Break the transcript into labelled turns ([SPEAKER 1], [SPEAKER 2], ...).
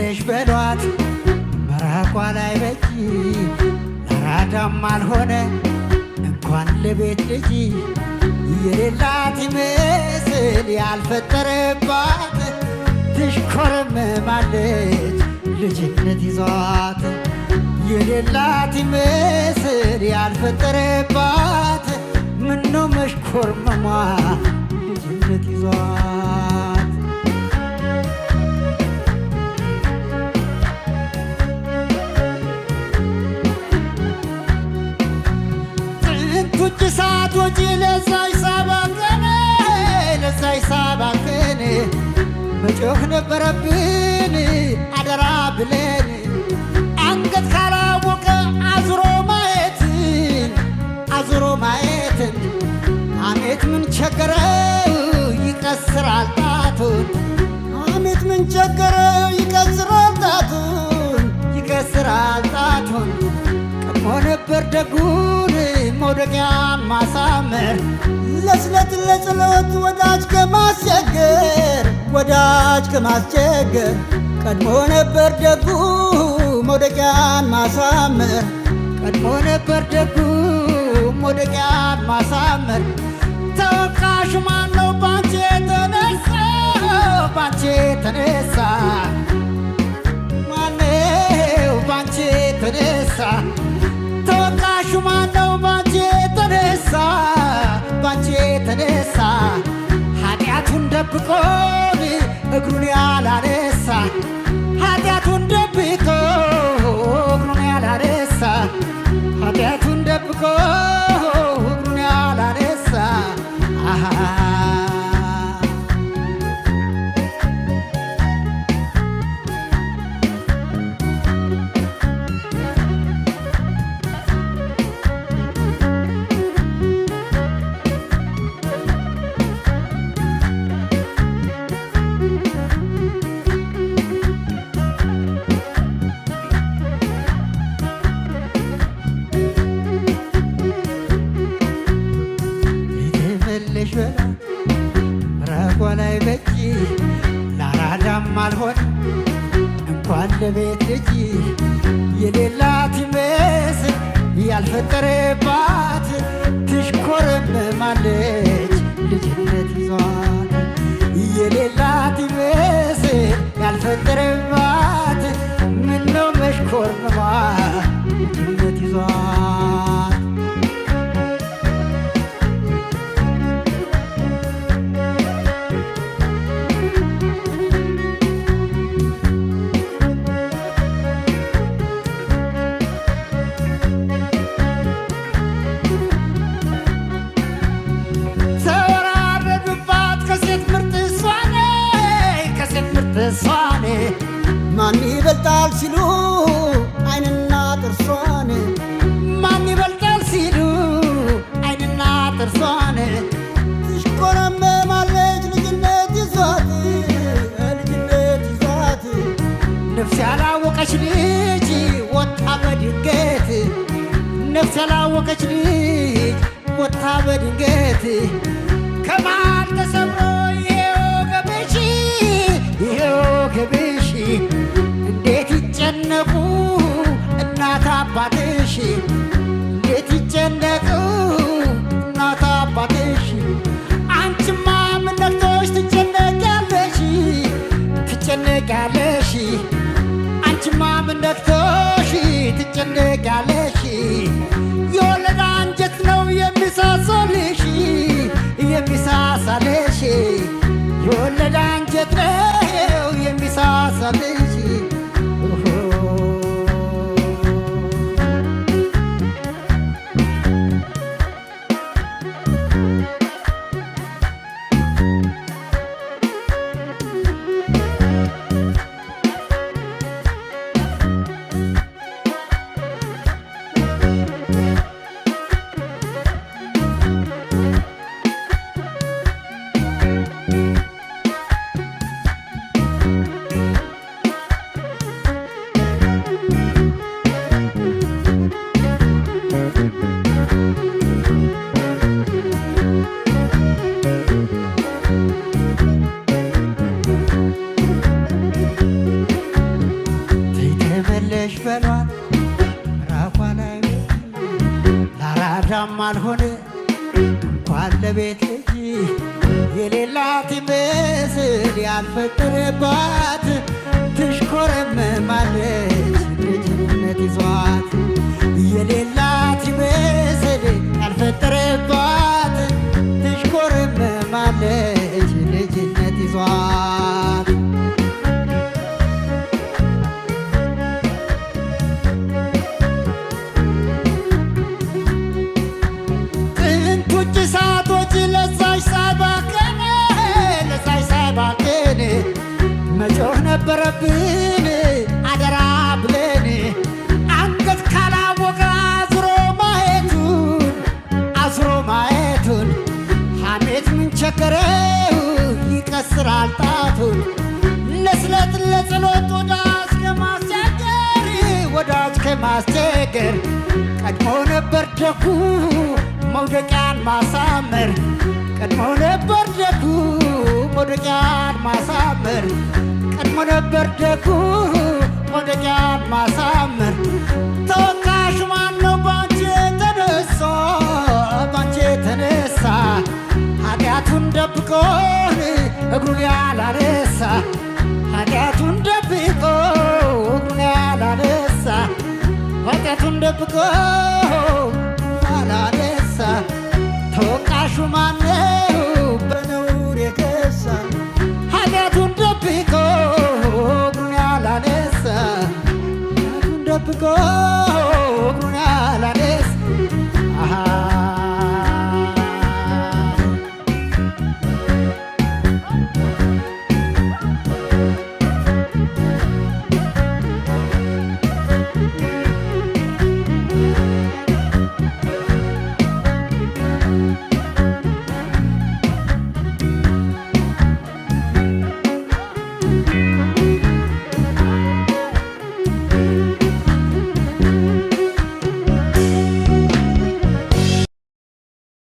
[SPEAKER 1] የለሽ በሏት መራቋ ላይ በጂ ለራዳም አልሆነ እንኳን ለቤት ልጅ የሌላት ይመስል ያልፈጠረባት ትሽኮረመማለች ልጅነት ይዟት የሌላት ይመስል ያልፈጠረባት ምነው መሽኮርመሟ ልጅነት ይዟት ጥንቱጭ ሰዓቶች ለዛይ ሳባከን መጮህ ነበረብን አደራ ብለን አንገት ካላወቀ አዙሮ ማየትን አሜት ምን ቸገረው ይቀስራል ጣቱን አሜት ምን ቸገረው ይቀስራል ጣቱን ቀድሞ ነበር ደጉን መውደቂያን ማሳመር ለጸሎት ወዳጅ ከማስቸገር ቀድሞ ነበር ደጉ መውደቂያን ማሳመር ቀድሞ ነበር ደጉ መውደቂያን ማሳመር ተወቃሹ ማነው ባንቺ ተነሳ ማነው ባንቺ ተነሳ ተወቃሹ ማነው ባንቺ ተነሳ ኃጢአቱን ደብቆን እግሩን ያላነሳ ኃጢአቱን ደብቆ እግሩን ያላነሳ ኃጢአቱን ደብቆ እግሩን ያላነሳ ምራቋ ላይ በጂ ለአራዳም አልሆን እንኳን ለቤት ልጅ የሌላት ይመስል ያልፈጠረባት ትሽኮረመማለች ልጅነት ይዟት የሌላት ይመስል ያልፈጠረባት ምነው መሽኮርመሟ ልጅነት ይዟት እሷን ማን ይበልጣል ሲሉ አይንና ጥርሷን ማን ይበልጣል ሲሉ አይንና ጥርሷን ትሽኮረመማለች ልጅነት ይዟት ነፍስ ያላወቀች ልጅ ወጣ በድንገት ነፍስ ያላወቀች ልጅ ወጣ በድንገት ከማል ተሰብሮ ግብሽ እንዴት ይጨነቁ እናት አባትሽ እንዴት ይጨነቁ እናት አባትሽ አንቺማ ምን ነክቶሽ ትጨነቂያለሽ አንቺማ ምን ነክቶሽ ትጨነቂያለሽ የወለደ አንጀት ነው የሚሳሳልሽ የወለደ አንጀት ነው የሚሳሳልሽ ሴት ልጅ የሌላት ይመስል ያልፈጠረባት ትሽኮረመማለች ልጅነት ይዟት የሌላት ይመስል ያልፈጠረባት ትሽኮረመማለች ልጅነት ይዟት ጥንቶች ሰዓቶች ለዛሽ ሳይባክን መጮህ ነበረብን አደራ ብለን አንገት ካላወቀ አዝሮ ማየቱን ሐሜት ምን ቸገረው ይቀስራል ጣቱን ለስለት ለጸሎት ወዳጅ ከማስቸገር ቀድሞ ነበር ደጉ መውደቂያን ማሳመር ቀድሞ ነበር ደጉ መውደቂያን ማሳመር ቀድሞ ነበር ደጉ መውደቂያን ማሳመር ተወቃሽ ማነው ባንቺ ተነሳ ኃጢአቱን ደብቆን እግሩን ያላነሳ ኃጢአቱን ደብቆ እግሩን ያላነሳ ኃጢአቱን ደብቆ ያላነሳ ተወቃሹ ማነው